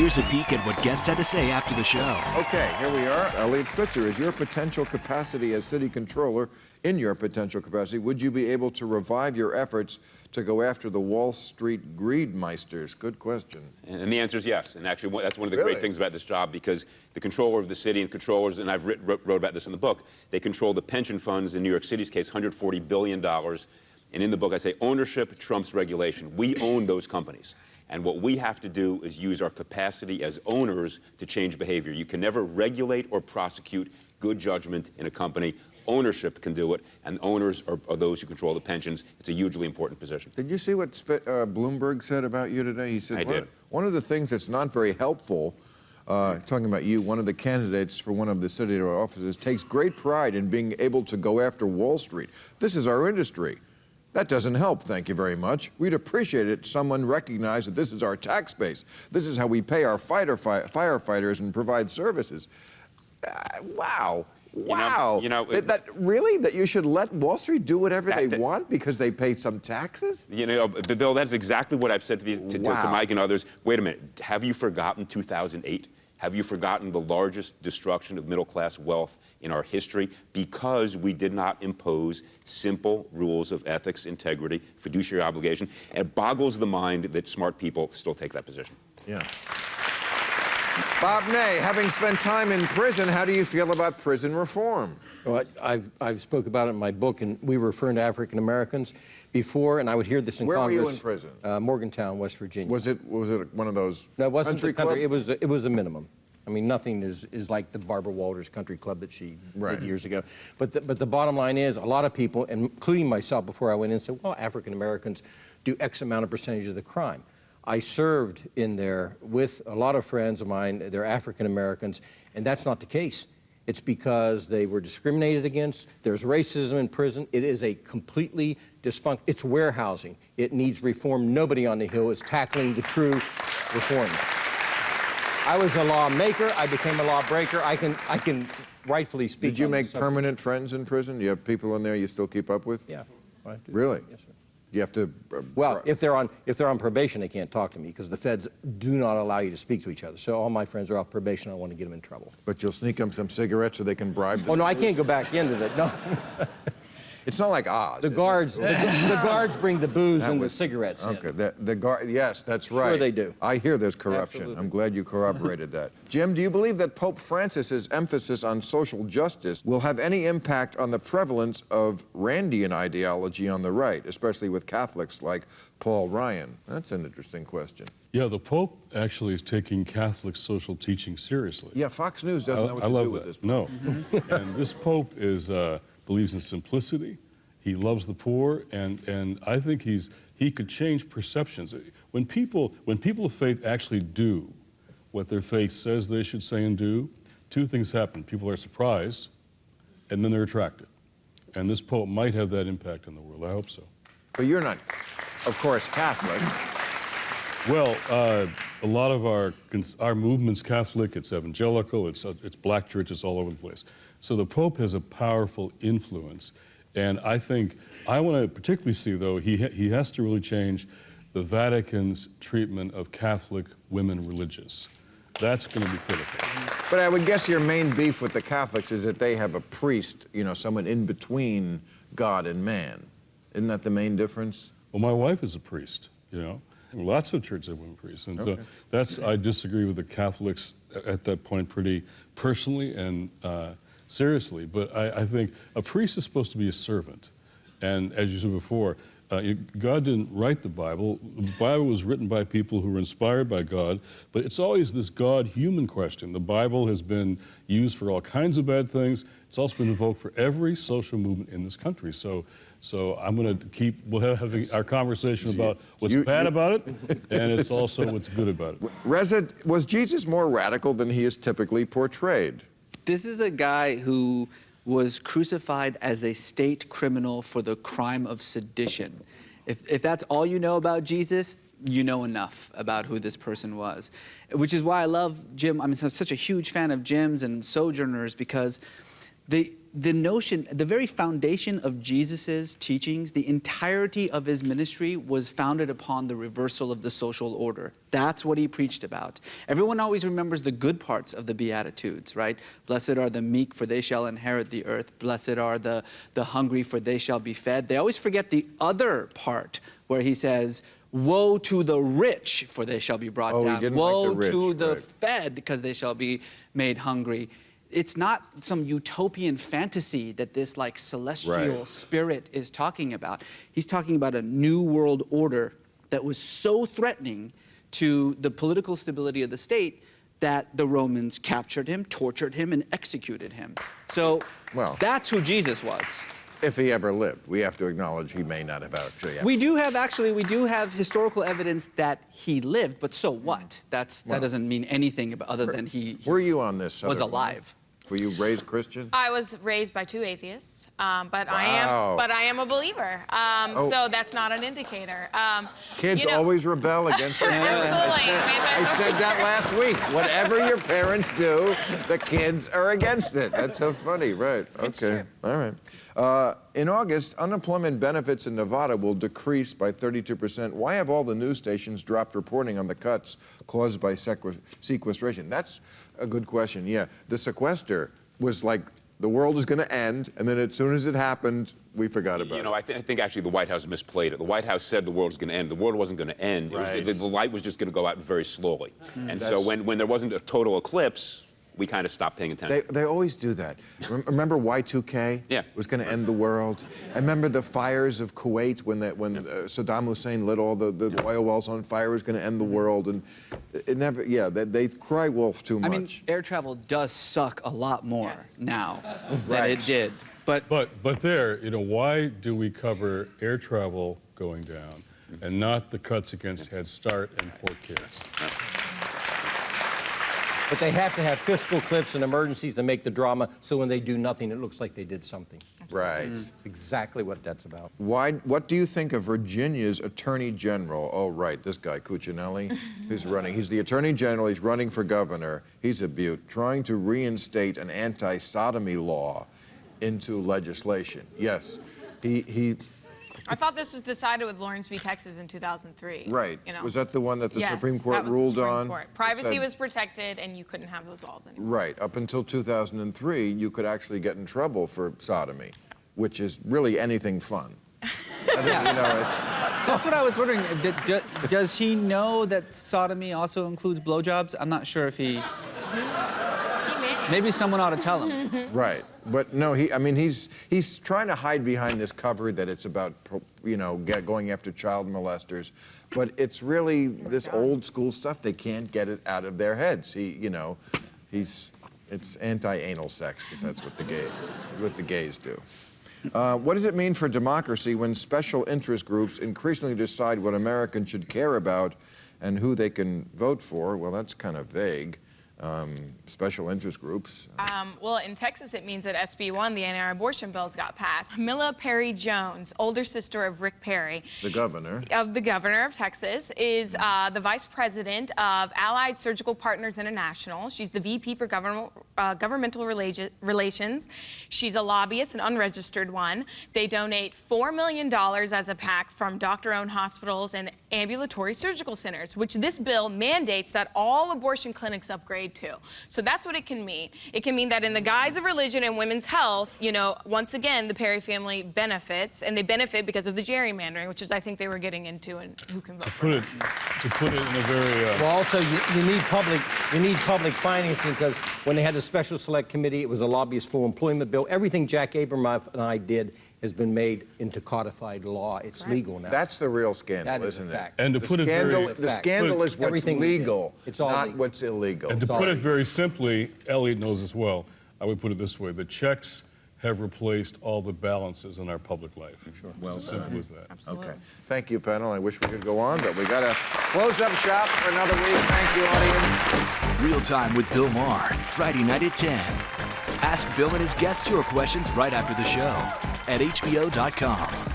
Here's a peek at what guests had to say after the show. Okay, here we are. Elliot Spitzer, is your potential capacity as city controller, in your potential capacity, would you be able to revive your efforts to go after the Wall Street greedmeisters? Good question. And the answer is yes. And actually, that's one of the great things about this job, because the controller of the city and controllers, and I've wrote about this in the book, they control the pension funds, in New York City's case, $140 billion. And in the book, I say ownership trumps regulation. We own those companies. And what we have to do is use our capacity as owners to change behavior. You can never regulate or prosecute good judgment in a company. Ownership can do it, and owners are those who control the pensions. It's a hugely important position. Did you see what Bloomberg said about you today? He said, I did. One of the things that's not very helpful, talking about you, one of the candidates for one of the city offices takes great pride in being able to go after Wall Street. This is our industry. That doesn't help, thank you very much. We'd appreciate it if someone recognized that this is our tax base. This is how we pay our firefighters and provide services. Wow. Wow. Really? That you should let Wall Street do whatever they want because they pay some taxes? You know, Bill, that's exactly what I've said to Mike and others. Wait a minute. Have you forgotten 2008? Have you forgotten the largest destruction of middle-class wealth in our history because we did not impose simple rules of ethics, integrity, fiduciary obligation? It boggles the mind that smart people still take that position. Yeah. Bob Ney, having spent time in prison, how do you feel about prison reform? Well, I've spoke about it in my book, and we were referring to African Americans before, and I would hear this in Congress. Where were you in prison? Morgantown, West Virginia. Was it one of those? No, it wasn't country the country. club? It was a minimum. I mean, nothing is like the Barbara Walters Country Club that she did years ago. But the bottom line is, a lot of people, including myself before I went in, said, well, African Americans do X amount of percentage of the crime. I served in there with a lot of friends of mine. They're African Americans, and that's not the case. It's because they were discriminated against. There's racism in prison. It is a completely dysfunctional. It's warehousing. It needs reform. Nobody on the Hill is tackling the true reform. I was a lawmaker. I became a lawbreaker. I can rightfully speak. Did you make permanent friends in prison? Do you have people in there you still keep up with? Yeah. I do. Really? Yes, sir. You have to. Well, if they're on probation, they can't talk to me because the feds do not allow you to speak to each other. So all my friends are off probation. I don't want to get them in trouble. But you'll sneak them some cigarettes so they can bribe. Oh no, I can't go back into that. No. It's not like Oz. The guards bring the booze and the cigarettes in. Okay, the guard. Yes, that's right. Sure they do. I hear there's corruption. Absolutely. I'm glad you corroborated that. Jim, do you believe that Pope Francis's emphasis on social justice will have any impact on the prevalence of Randian ideology on the right, especially with Catholics like Paul Ryan? That's an interesting question. Yeah, the Pope actually is taking Catholic social teaching seriously. Yeah, Fox News doesn't know what to do with this. No, and this Pope believes in simplicity. He loves the poor, and I think he could change perceptions. When people of faith actually do what their faith says they should say and do, two things happen. People are surprised, and then they're attracted. And this Pope might have that impact on the world. I hope so. But you're not, of course, Catholic. Well, a lot of our movement's Catholic. It's evangelical. It's black churches all over the place. So the Pope has a powerful influence, and I think I want to particularly see, though, he has to really change the Vatican's treatment of Catholic women religious. That's going to be critical. But I would guess your main beef with the Catholics is that they have a priest, you know, someone in between God and man. Isn't that the main difference? Well, my wife is a priest, you know. Lots of churches have women priests, and so I disagree with the Catholics at that point pretty personally and seriously. But I think a priest is supposed to be a servant, and as you said before, God didn't write the Bible. The Bible was written by people who were inspired by God, but it's always this God-human question. The Bible has been used for all kinds of bad things. It's also been invoked for every social movement in this country. So I'm going to we'll have our conversation about what's bad about it, and it's also what's good about it. Reza, was Jesus more radical than he is typically portrayed? This is a guy who was crucified as a state criminal for the crime of sedition. If that's all you know about Jesus, you know enough about who this person was. Which is why I love Jim. I'm such a huge fan of Jim's and Sojourners, because the notion, the very foundation of Jesus's teachings, the entirety of his ministry was founded upon the reversal of the social order. That's what he preached about. Everyone always remembers the good parts of the Beatitudes, right? Blessed are the meek, for they shall inherit the earth. Blessed are the hungry, for they shall be fed. They always forget the other part where he says, woe to the rich, for they shall be brought down. He didn't Woe like the rich, to the right. fed, because they shall be made hungry. It's not some utopian fantasy that this like celestial spirit is talking about. He's talking about a new world order that was so threatening to the political stability of the state that the Romans captured him, tortured him, and executed him. So that's who Jesus was. If he ever lived. We have to acknowledge he may not have actually. We do have historical evidence that he lived, but so what? That doesn't mean anything other than he Were you on this? was alive. Were you raised Christian? I was raised by 2 atheists, but I am a believer. So that's not an indicator. Kids always rebel against their parents. I said that last week. Whatever your parents do, the kids are against it. That's so funny, right? Okay, all right. In August, unemployment benefits in Nevada will decrease by 32%. Why have all the news stations dropped reporting on the cuts caused by sequestration? That's a good question, yeah. The sequester was like, the world is going to end, and then as soon as it happened, we forgot about it. You know, I think actually the White House misplayed it. The White House said the world was going to end. The world wasn't going to end. Right. The light was just going to go out very slowly. And so when there wasn't a total eclipse, we kind of stopped paying attention. They always do that. Remember Y2K? Yeah. Was going to end the world. I remember the fires of Kuwait when Saddam Hussein lit all the oil wells on fire. It was going to end the world, and it never. Yeah, they cry wolf too much. I mean, air travel does suck a lot more now than it did. But there, you know, why do we cover air travel going down and not the cuts against Head Start and poor kids? But they have to have fiscal cliffs and emergencies to make the drama, so when they do nothing, it looks like they did something. Right. That's exactly what that's about. What do you think of Virginia's Attorney General? Oh, right, this guy, Cuccinelli, who's running. He's the Attorney General. He's running for governor. He's a beaut, trying to reinstate an anti-sodomy law into legislation. Yes, he I thought this was decided with Lawrence v. Texas in 2003. Right. You know? Was that the one that the Yes, Supreme Court that was ruled the Supreme on? Court. Privacy was protected, and you couldn't have those laws anymore. Right. Up until 2003, you could actually get in trouble for sodomy, which is really anything fun. I mean, you know, it's... that's what I was wondering. Does he know that sodomy also includes blowjobs? I'm not sure if he... Maybe someone ought to tell him. Right. But no, he's trying to hide behind this cover that it's about, you know, going after child molesters. But it's really this old school stuff. They can't get it out of their heads. It's anti-anal sex, because that's what the gays do. What does it mean for democracy when special interest groups increasingly decide what Americans should care about and who they can vote for? Well, that's kind of vague. Special interest groups. Well, in Texas, it means that SB 1, the anti-abortion bills, got passed. Mila Perry Jones, older sister of Rick Perry, the governor of Texas, is the vice president of Allied Surgical Partners International. She's the VP for governmental relations. She's a lobbyist, an unregistered one. They donate $4 million as a PAC from doctor-owned hospitals and ambulatory surgical centers, which this bill mandates that all abortion clinics upgrade to. So that's what it can mean. It can mean that in the guise of religion and women's health, you know, once again, the Perry family benefits, and they benefit because of the gerrymandering, which is, I think, they were getting into, and who can vote for it. To put it in a very... Well, also, you need public financing, because when they had the Special Select Committee, it was a lobbyist full employment bill. Everything Jack Abramoff and I did has been made into codified law. It's legal now. That's the real scandal, That is isn't a fact. it? And to put it very... The scandal is what's Everything legal, it's all not legal. what's illegal. And to put it very simply, Elliot knows as well, I would put it this way: the checks have replaced all the balances in our public life. Sure. Well It's as simple as that. Absolutely. Okay. Thank you, panel. I wish we could go on, but we got to close up shop for another week. Thank you, audience. Real Time with Bill Maher, Friday night at 10. Ask Bill and his guests your questions right after the show at HBO.com.